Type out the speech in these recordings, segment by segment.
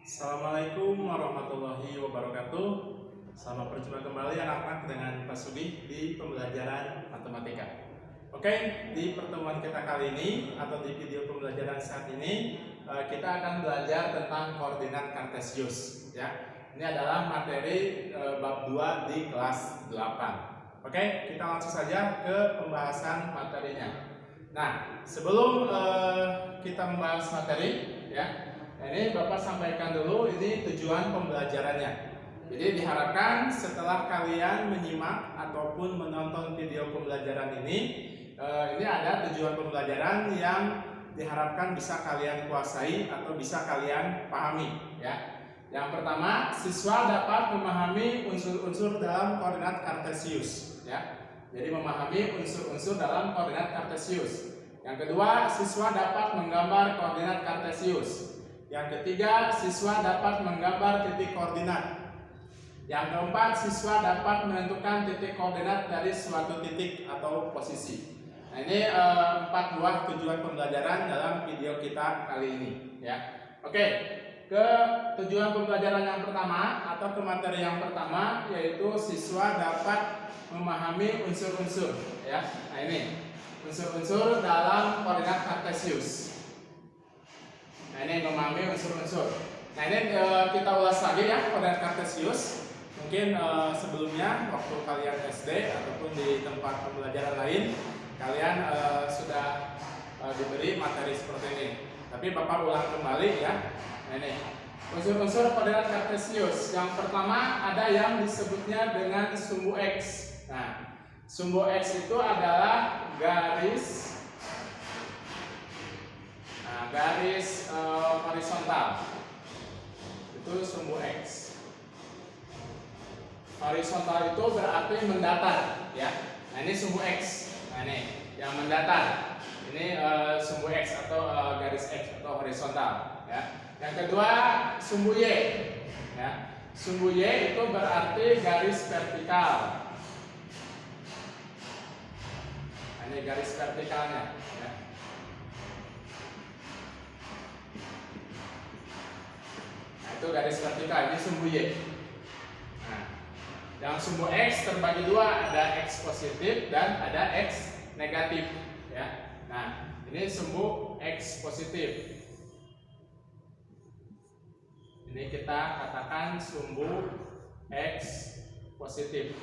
Assalamualaikum warahmatullahi wabarakatuh. Selamat berjumpa kembali anak-anak dengan Pak Sudi di pembelajaran matematika. Oke, di pertemuan kita kali ini atau di video pembelajaran saat ini kita akan belajar tentang koordinat kartesius ya. Ini adalah materi bab 2 di kelas 8. Oke, kita langsung saja ke pembahasan materinya. Nah, sebelum kita membahas materi ya, ini Bapak sampaikan dulu ini tujuan pembelajarannya. Jadi diharapkan setelah kalian menyimak ataupun menonton video pembelajaran ini ada tujuan pembelajaran yang diharapkan bisa kalian kuasai atau bisa kalian pahami ya. Yang pertama, siswa dapat memahami unsur-unsur dalam koordinat kartesius ya. Jadi memahami unsur-unsur dalam koordinat kartesius. Yang kedua, siswa dapat menggambar koordinat kartesius. Yang ketiga, siswa dapat menggambar titik koordinat. Yang keempat, siswa dapat menentukan titik koordinat dari suatu titik atau posisi. Nah, ini 4 buah tujuan pembelajaran dalam video kita kali ini ya. Oke, ke tujuan pembelajaran yang pertama atau ke materi yang pertama yaitu siswa dapat memahami unsur-unsur ya. Nah, ini unsur-unsur dalam koordinat kartesius. Nah, ini memahami unsur-unsur. Nah, ini kita ulas lagi ya koordinat kartesius. Mungkin sebelumnya waktu kalian SD ataupun di tempat pembelajaran lain kalian sudah diberi materi seperti ini. Tapi Bapak ulang kembali ya. Nah, ini unsur-unsur koordinat kartesius. Yang pertama ada yang disebutnya dengan sumbu X. Nah, sumbu X itu adalah garis horizontal. Itu sumbu X. Horizontal itu berarti mendatar ya. Nah, ini sumbu X. Nah, ini yang mendatar. Ini sumbu X atau garis X atau horizontal ya. Yang kedua sumbu Y ya. Sumbu Y itu berarti garis vertikal. Nah, ini garis vertikalnya ya. Itu garis vertikal, ini sumbu Y. Nah, yang sumbu X terbagi dua, ada X positif dan ada X negatif ya. Nah, ini sumbu X positif. Ini kita katakan sumbu X positif.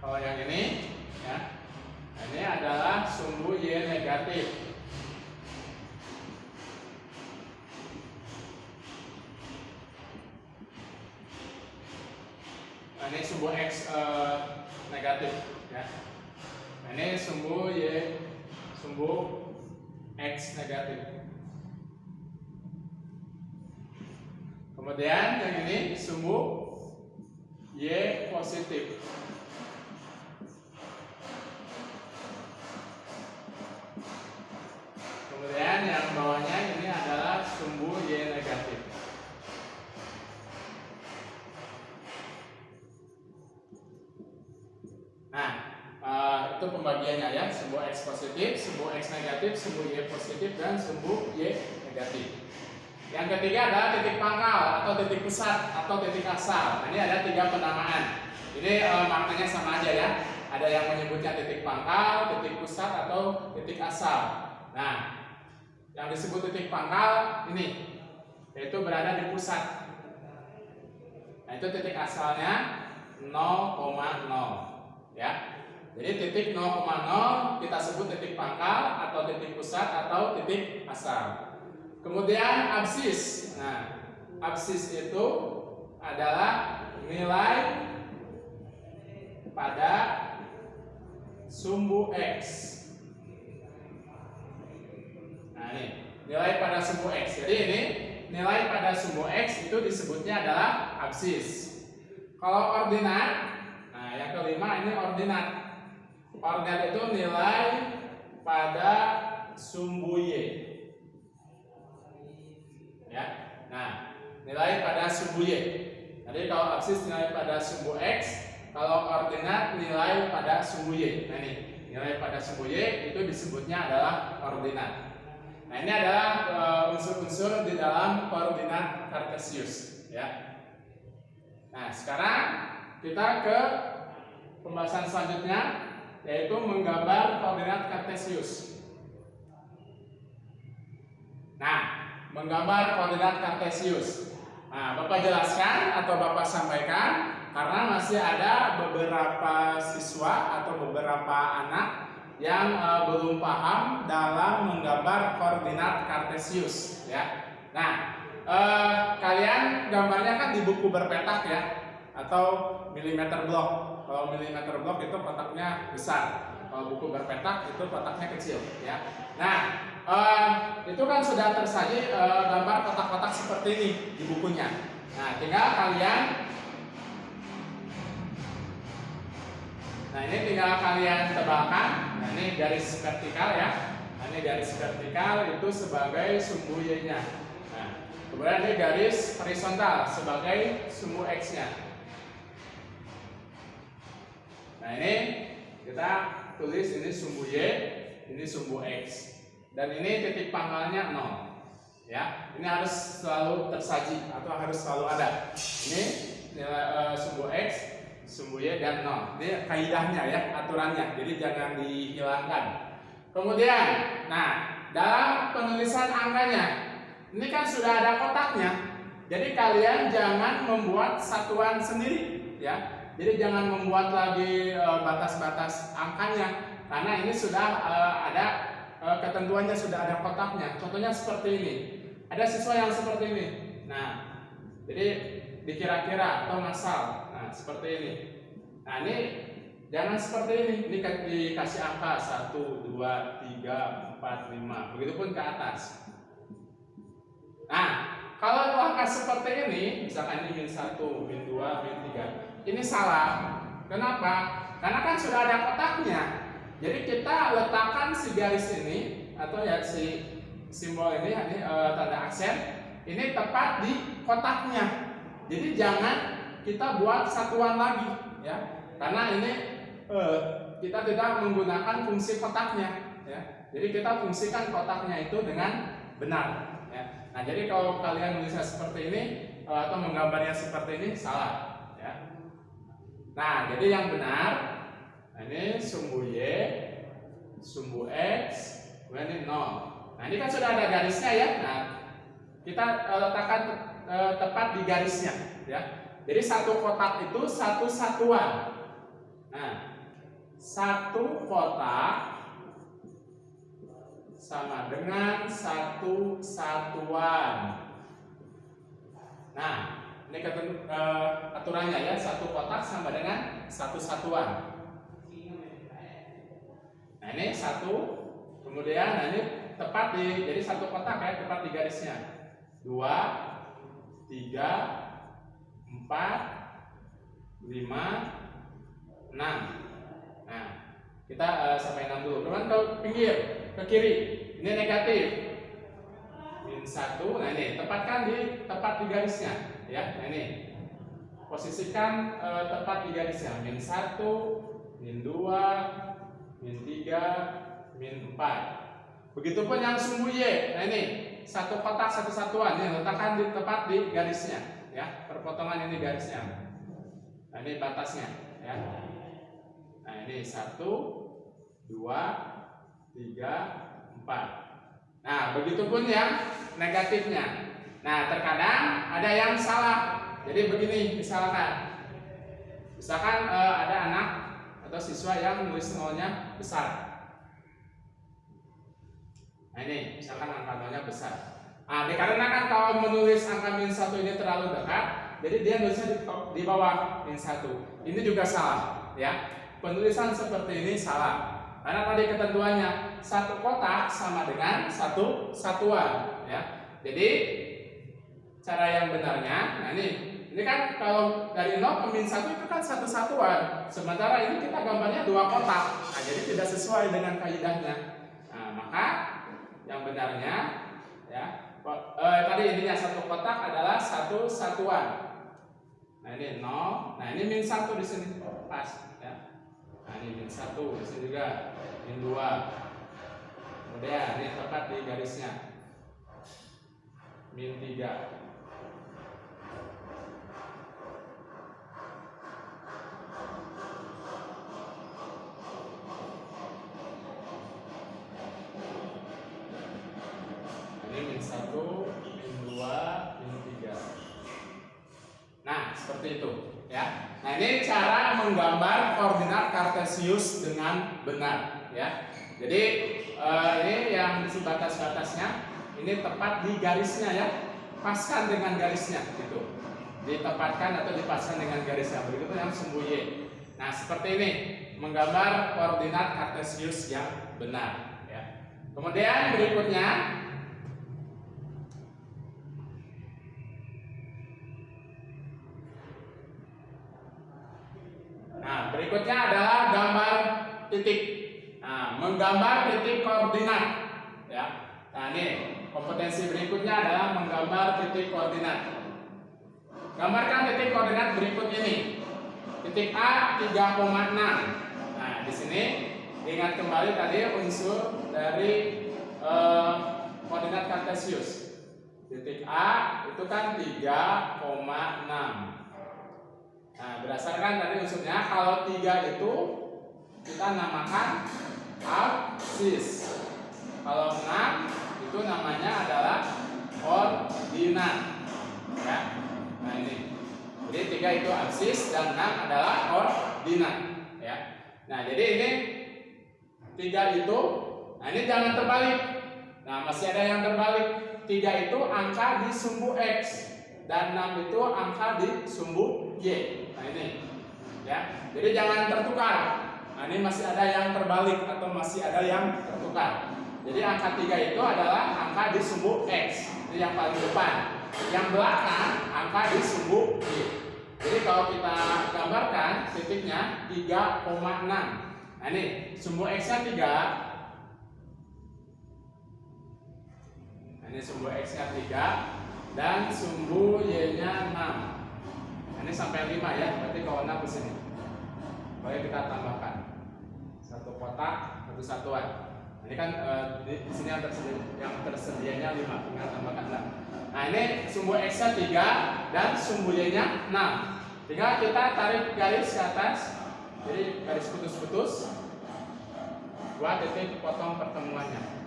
Kalau yang ini ya, ini adalah sumbu Y negatif. Ini sumbu X negatif ya. Ini sumbu Y, sumbu X negatif. Kemudian yang ini sumbu Y positif. Kemudian yang bawahnya ini adalah sumbu Y negatif. Nah, itu pembagiannya ya, sumbu X positif, sumbu X negatif, sumbu Y positif, dan sumbu Y negatif. Yang ketiga adalah titik pangkal atau titik pusat atau titik asal. Nah, ini ada 3 penamaan. Ini maknanya sama aja ya. Ada yang menyebutnya titik pangkal, titik pusat, atau titik asal. Nah, yang disebut titik pangkal ini, yaitu berada di pusat. Nah, itu titik asalnya 0,0. Ya, jadi titik 0,0 kita sebut titik pangkal atau titik pusat atau titik asal. Kemudian absis. Nah, absis itu adalah nilai pada sumbu X. Nah, ini nilai pada sumbu X. Jadi ini nilai pada sumbu X itu disebutnya adalah absis. Kalau ordinat, nah, yang kelima ini ordinat. Ordinat itu nilai pada sumbu Y. Ya. Nah, nilai pada sumbu Y. Jadi kalau absis nilai pada sumbu X, kalau ordinat nilai pada sumbu Y. Nah, ini nilai pada sumbu Y itu disebutnya adalah ordinat. Nah, ini adalah unsur-unsur di dalam koordinat kartesius, ya. Nah, sekarang kita ke pembahasan selanjutnya, yaitu menggambar koordinat kartesius. Nah, menggambar koordinat kartesius. Nah, Bapak jelaskan atau Bapak sampaikan karena masih ada beberapa siswa atau beberapa anak yang belum paham dalam menggambar koordinat kartesius, ya. Nah, kalian gambarnya kan di buku berpetak, ya, atau milimeter block. Kalau milimeter block itu kotaknya besar, kalau buku berpetak itu kotaknya kecil, ya. Nah, itu kan sudah tersaji gambar kotak-kotak seperti ini di bukunya. Nah, tinggal kalian tebalkan. Nah, ini garis vertikal, ya. Nah, ini garis vertikal itu sebagai sumbu Y-nya. Nah, kemudian ini garis horizontal sebagai sumbu X-nya. Nah, ini kita tulis ini sumbu Y, ini sumbu X. Dan ini titik pangkalnya 0. Ya, ini harus selalu tersaji atau harus selalu ada. Ini nilai sumbu X, sumbu Y dan 0. Ini kaidahnya, ya, aturannya. Jadi jangan dihilangkan. Kemudian, nah, dalam penulisan angkanya, ini kan sudah ada kotaknya. Jadi kalian jangan membuat satuan sendiri, ya. Jadi jangan membuat lagi batas-batas angkanya, karena ini sudah ada ketentuannya, sudah ada kotaknya. Contohnya seperti ini. Ada siswa yang seperti ini. Nah, jadi dikira-kira atau masal. Nah, seperti ini. Nah, ini jangan seperti ini. Ini dikasih angka 1, 2, 3, 4, 5. Begitupun ke atas. Nah, kalau angka seperti ini, misalkan ini min 1, min 2, min 3, ini salah. Kenapa? Karena kan sudah ada kotaknya. Jadi kita letakkan si garis ini atau ya si simbol ini tanda aksen ini tepat di kotaknya. Jadi jangan kita buat satuan lagi, ya. Karena ini kita tidak menggunakan fungsi kotaknya, ya. Jadi kita fungsikan kotaknya itu dengan benar, ya. Nah, jadi kalau kalian menulisnya seperti ini atau menggambarnya seperti ini salah, ya. Nah, jadi yang benar, ini sumbu Y, sumbu X, kemudian ini 0. Nah, ini kan sudah ada garisnya, ya. Nah, kita letakkan tepat di garisnya, ya. Jadi satu kotak itu satu satuan. Nah, satu kotak sama dengan satu satuan. Nah, ini aturannya, ya, satu kotak sama dengan satu satuan. Nah, ini satu, kemudian nah ini tepat jadi satu kotak, ya, tepat di garisnya. 2, 3, 4, 5, 6. Nah, kita sampai 6 dulu. Kemudian ke pinggir, ke kiri. Ini negatif. Min 1. Nah, ini tepat di garisnya, ya. Nah, ini posisikan tepat di garisnya. Min 1, min 2, min 3, min 4. Begitupun yang sumbu Y. Nah, ini satu kotak satu satuan, ini letakkan tepat di garisnya, ya. Perpotongan ini garisnya. Nah, ini batasnya, ya. Nah, ini 1, 2, 3, 4. Nah, begitupun yang negatifnya. Nah, terkadang ada yang salah. Jadi begini, misalkan ada anak atau siswa yang nulis nolnya besar. Nah, ini misalkan angka nolnya besar. Nah, dikarenakan kalau menulis angka min 1 ini terlalu dekat, jadi dia nulisnya di bawah min 1. Ini juga salah, ya. Penulisan seperti ini salah. Karena tadi ketentuannya satu kotak sama dengan satu satuan, ya. Jadi cara yang benarnya, nah ini kan kalau dari 0 ke min 1 itu kan satu satuan. Sementara ini kita gambarnya dua kotak. Nah, jadi tidak sesuai dengan kaidahnya. Nah, maka yang benarnya, ya, tadi intinya satu kotak adalah satu satuan. Nah, ini 0. Nah, ini min 1 di sini pas, ya. Nah, ini min 1 di sini juga, min 2. Kemudian ini tepat di garisnya. Min 3. Ini min 1, min 2, min 3. Nah, seperti itu ya. Nah, ini cara menggambar koordinat kartesius dengan benar ya. Jadi ini yang isi batas-batasnya ini tepat di garisnya ya. Paskan dengan garisnya gitu. Ditempatkan atau dipaskan dengan garisnya. Begitu yang sumbu Y. Nah, seperti ini menggambar koordinat kartesius yang benar ya. Kemudian berikutnya adalah gambar titik. Nah, menggambar titik koordinat ya. Nah, ini kompetensi berikutnya adalah menggambar titik koordinat. Gambarkan titik koordinat berikut ini. Titik A 3,6. Nah, di sini ingat kembali tadi unsur dari koordinat kartesius. Titik A itu kan 3,6. Nah, berdasarkan tadi unsurnya, kalau 3 itu kita namakan absis. Kalau 6 itu namanya adalah ordinat. Ya. Nah, ini. Jadi 3 itu absis dan 6 adalah ordinat, ya. Nah, jadi ini 3 itu, nah ini jangan terbalik. Nah, masih ada yang terbalik. 3 itu angka di sumbu X dan 6 itu angka di sumbu Y. Nah, ini ya. Jadi jangan tertukar. Nah, ini masih ada yang terbalik atau masih ada yang tertukar. Jadi angka 3 itu adalah angka di sumbu X. Ini yang paling depan. Yang belakang angka di sumbu Y. Jadi kalau kita gambarkan titiknya 3,6. Nah, ini sumbu X-nya 3. Nah, ini sumbu X-nya 3 dan sumbu Y-nya 6. Ini sampai 5 ya, berarti kalau 6 di sini. Boleh kita tambahkan satu kotak, satu satuan. Ini kan di sini yang tersedianya 5, tinggal tambahkan 6. Nah, ini sumbu X-nya 3 dan sumbu Y-nya 6. Tinggal kita tarik garis ke atas. Jadi garis putus-putus. Buat titik potong pertemuannya.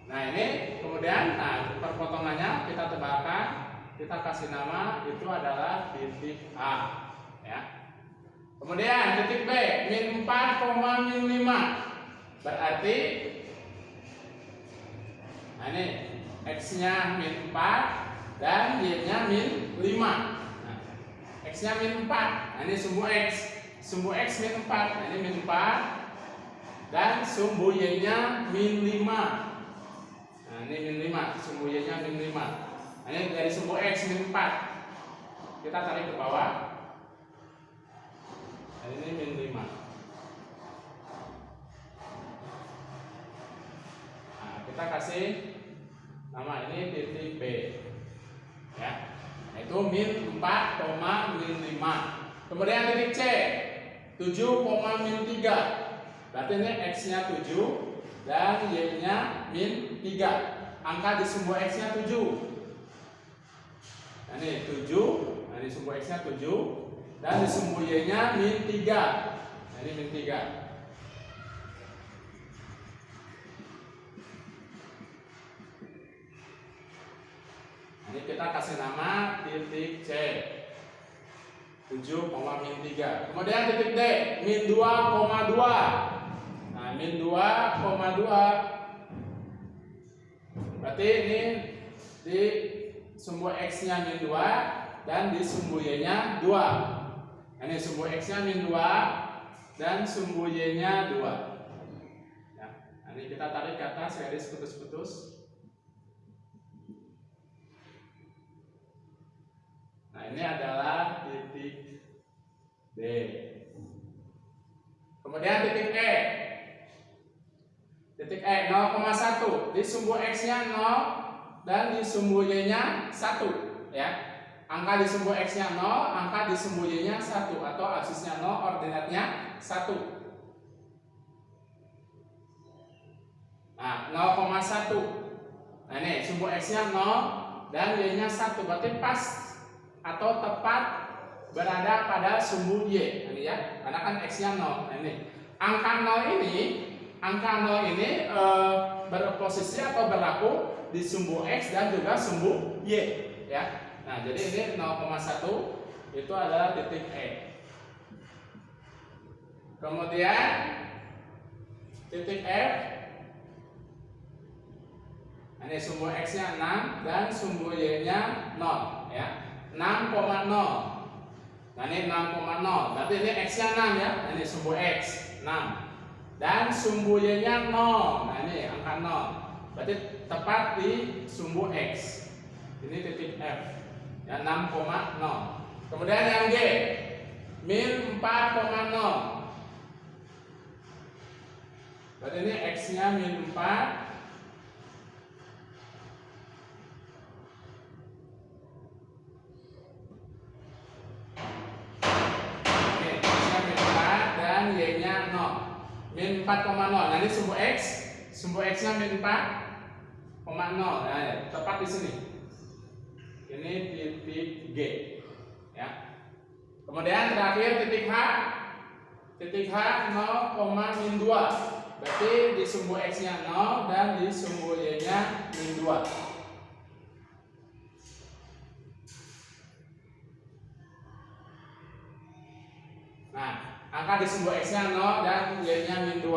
Nah, ini kemudian perpotongannya kita tebalkan, kita kasih nama itu adalah titik A ya. Kemudian titik B min 4, min 5. Berarti nah ini X-nya min 4 dan Y-nya min 5. Nah, X-nya min 4. Nah, ini sumbu X. Sumbu X min 4. Nah, ini min 4 dan sumbu Y-nya min 5. Nah, ini min 5, sumbu Y-nya min 5. Nah, ini dari sumbu X min 4. Kita tarik ke bawah. Nah, ini min 5. Nah, kita kasih nama ini titik B. Ya. Nah, itu min 4, min 5. Kemudian titik C 7, min 3. Berarti ini X-nya 7 dan Y-nya min 3. Angka di sumbu X-nya 7. Nah, ini 7. Nah, ini sumbu X-nya 7 dan di sumbu Y-nya min 3. Nah, ini min 3. Nah, ini kita kasih nama titik C 7, min 3. Kemudian titik D min 2,2. Nah, min 2,2. Berarti ini di sumbu X-nya min 2 dan di sumbu Y-nya 2. Nah, ini sumbu X-nya min 2 dan sumbu Y-nya 2. Ya, ini kita tarik ke atas garis putus-putus. Nah, ini adalah titik D. Kemudian titik E. Titik E 0,1. Di sumbu X-nya 0 dan di sumbu Y-nya 1 ya. Angka di sumbu X-nya 0, angka di sumbu Y-nya 1 atau absisnya 0, ordinatnya 1. Nah, 0,1. Nah, ini sumbu X-nya 0 dan Y-nya 1. Berarti pas atau tepat berada pada sumbu Y. Ini ya, karena kan X-nya 0. Nah, ini. Angka 0 ini berposisi atau berlaku di sumbu X dan juga sumbu Y, ya. Nah, jadi ini 0,1 itu adalah titik E. Kemudian titik F, ini sumbu X-nya 6 dan sumbu Y-nya 0, ya. 6,0. Nah, ini 6,0. Berarti ini X-nya 6 ya. Nah, ini sumbu X 6 dan sumbu Y-nya 0. Nah, ini angka 0. Berarti tepat di sumbu X. Ini titik F. Ya, 6,0. Kemudian yang G, min 4,0. Berarti ini X-nya min 4. Y-nya 0, min 4,0. Nah, ini sumbu X-nya min 4,0. Nah, tepat di sini. Ini titik G, ya. Kemudian terakhir titik H. Titik H 0,-2. Berarti di sumbu X-nya 0 dan di sumbu Y-nya min 2. Nah, angka di sumbu X-nya 0 dan Y-nya min 2.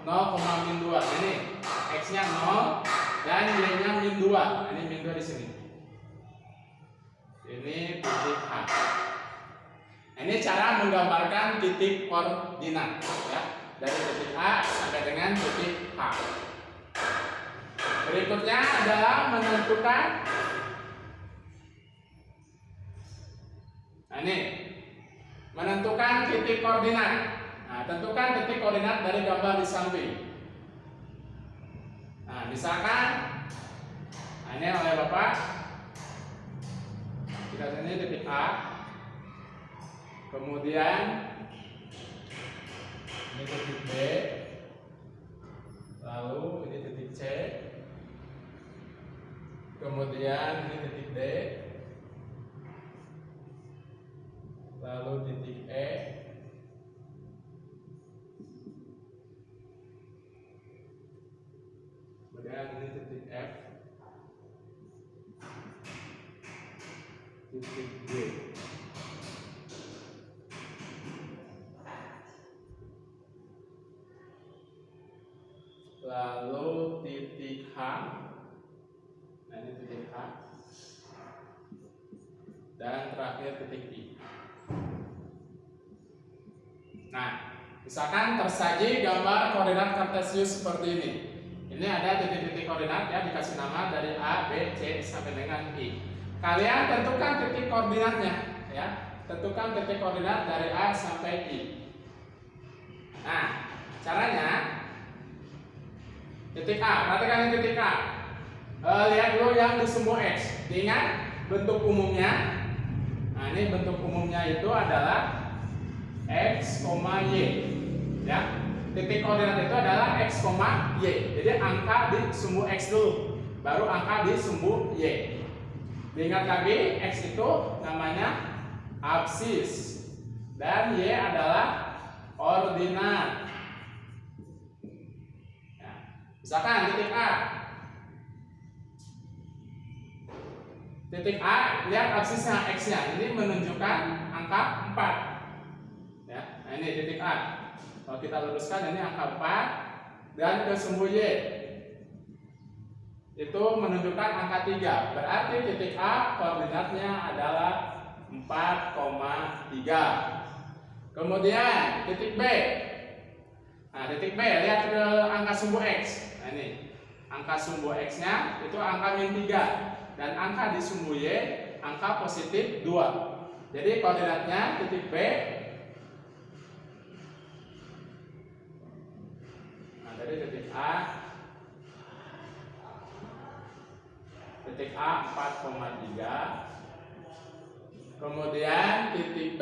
0,-2. Ini X-nya 0 dan Y-nya min 2. Ini min 2 di sini. Ini titik H. Ini cara menggambarkan titik koordinat, ya. Dari titik A sampai dengan titik H. Berikutnya adalah menentukan. Nah, ini menentukan titik koordinat. Nah, tentukan titik koordinat dari gambar di samping. Nah, misalkan, nah ini oleh Bapak, kita ini titik A, kemudian ini titik B, lalu ini titik C, kemudian ini titik D, lalu titik E, kemudian ini titik F, titik G, lalu titik H. Nah, ini titik H, dan terakhir titik I. Nah, misalkan tersaji gambar koordinat kartesius seperti ini. Ini ada titik-titik koordinat, ya, dikasih nama dari A, B, C sampai dengan I. Kalian tentukan titik koordinatnya, ya. Tentukan titik koordinat dari A sampai I. Nah, caranya titik A, perhatikan ini titik A. Lihat dulu yang di sumbu X. Ingat bentuk umumnya. Nah, ini bentuk umumnya itu adalah X, Y, ya. Titik koordinat itu adalah X, Y. Jadi angka di sumbu X dulu, baru angka di sumbu Y. Diingat lagi, X itu namanya absis dan Y adalah ordinat. Ya. Misalkan titik A. Titik A, lihat absisnya X-nya. Ini menunjukkan angka 4. Ya, nah ini titik A. Kalau kita luruskan ini angka 4 dan ke sumbu Y itu menunjukkan angka 3. Berarti titik A koordinatnya adalah 4,3. Kemudian titik B. Nah, titik B, lihat ke angka sumbu X. Nah, ini angka sumbu X-nya itu angka min 3 dan angka di sumbu Y angka positif 2. Jadi koordinatnya titik B. Dari titik A 4,3, kemudian titik B.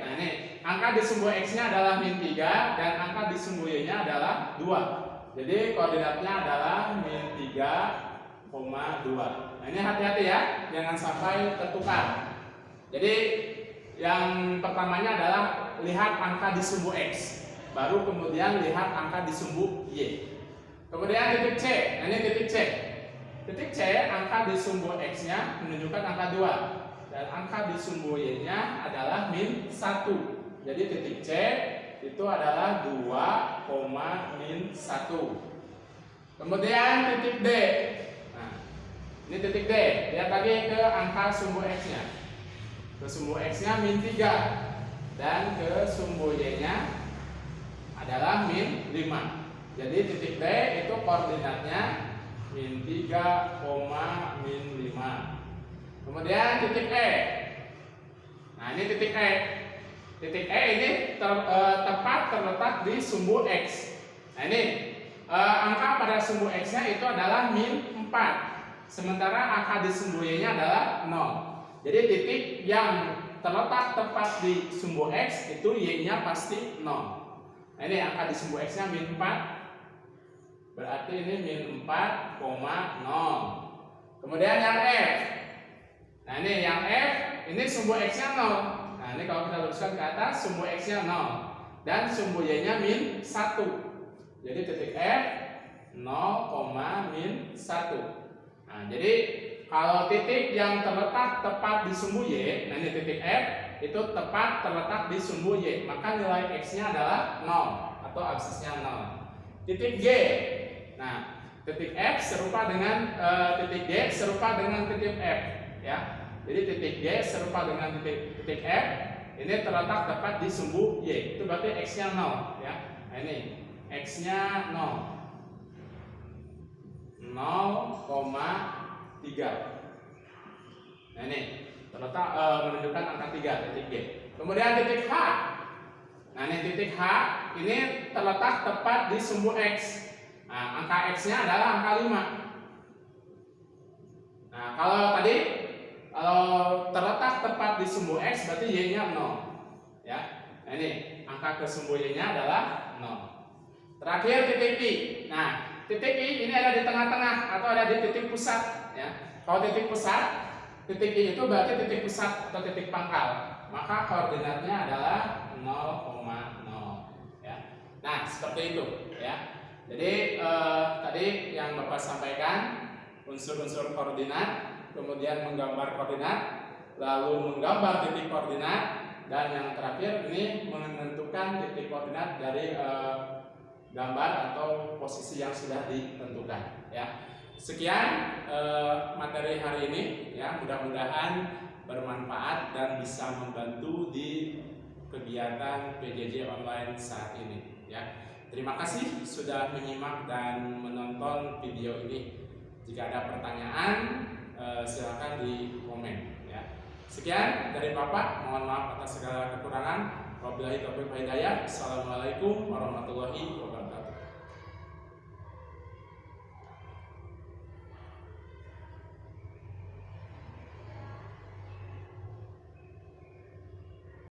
Nah, ini angka di sumbu X nya adalah min 3 dan angka di sumbu Y nya adalah 2. Jadi koordinatnya adalah min 3,2. Nah, ini hati-hati ya, jangan sampai tertukar. Jadi yang pertamanya adalah lihat angka di sumbu X, baru kemudian lihat angka di sumbu Y. Kemudian titik C, nah ini titik C. Titik C, angka di sumbu X-nya menunjukkan angka 2, dan angka di sumbu Y-nya adalah min 1. Jadi titik C itu adalah 2, min 1. Kemudian titik D. Nah, ini titik D. Lihat lagi ke angka sumbu X-nya. Ke sumbu X-nya min 3, dan ke sumbu Y-nya adalah min 5. Jadi titik D itu koordinatnya min 3, min 5. Kemudian titik E. Nah, ini titik E. Titik E ini tepat terletak di sumbu X. Nah, ini angka pada sumbu X-nya itu adalah min 4. Sementara angka di sumbu Y-nya adalah 0. Jadi titik yang terletak tepat di sumbu X itu Y-nya pasti 0. Nah, ini angka di sumbu X-nya min 4. Berarti ini min 4,0. Kemudian yang F. Nah, ini yang F, ini sumbu X-nya 0. Nah, ini kalau kita luruskan ke atas, sumbu X-nya 0 dan sumbu Y-nya min 1. Jadi titik F 0, min 1. Nah, jadi kalau titik yang terletak tepat di sumbu Y, nah ini titik F itu tepat terletak di sumbu Y, maka nilai X-nya adalah 0 atau absisnya 0. Titik G. Nah, titik F serupa dengan titik G serupa dengan titik F, ya. Jadi titik G serupa dengan titik F ini terletak tepat di sumbu Y. Itu berarti X-nya 0, ya. Nah, ini X-nya 0,3. Nah, ini terletak menunjukkan angka 3, titik G. Kemudian titik H. Nah, ini titik H ini terletak tepat di sumbu X. Nah, angka X-nya adalah angka 5. Nah, kalau terletak tepat di sumbu X berarti Y-nya 0. Ya. Nah, ini angka ke sumbu Y-nya adalah 0. Terakhir titik I. Nah, titik I ini ada di tengah-tengah atau ada di titik pusat, ya. Kalau titik pusat, titik I itu berarti titik pusat atau titik pangkal. Maka koordinatnya adalah 0,0, ya. Nah, seperti itu, ya. Jadi tadi yang Bapak sampaikan unsur-unsur koordinat, kemudian menggambar koordinat, lalu menggambar titik koordinat, dan yang terakhir ini menentukan titik koordinat dari gambar atau posisi yang sudah ditentukan, ya. Sekian materi hari ini, ya. Mudah-mudahan bermanfaat dan bisa membantu di kegiatan PJJ online saat ini, ya. Terima kasih sudah menyimak dan menonton video ini. Jika ada pertanyaan, silakan di komen, ya. Sekian dari Bapak, mohon maaf atas segala kekurangan. Wabillahi taufiq wal hidayah. Assalamualaikum warahmatullahi wabarakatuh.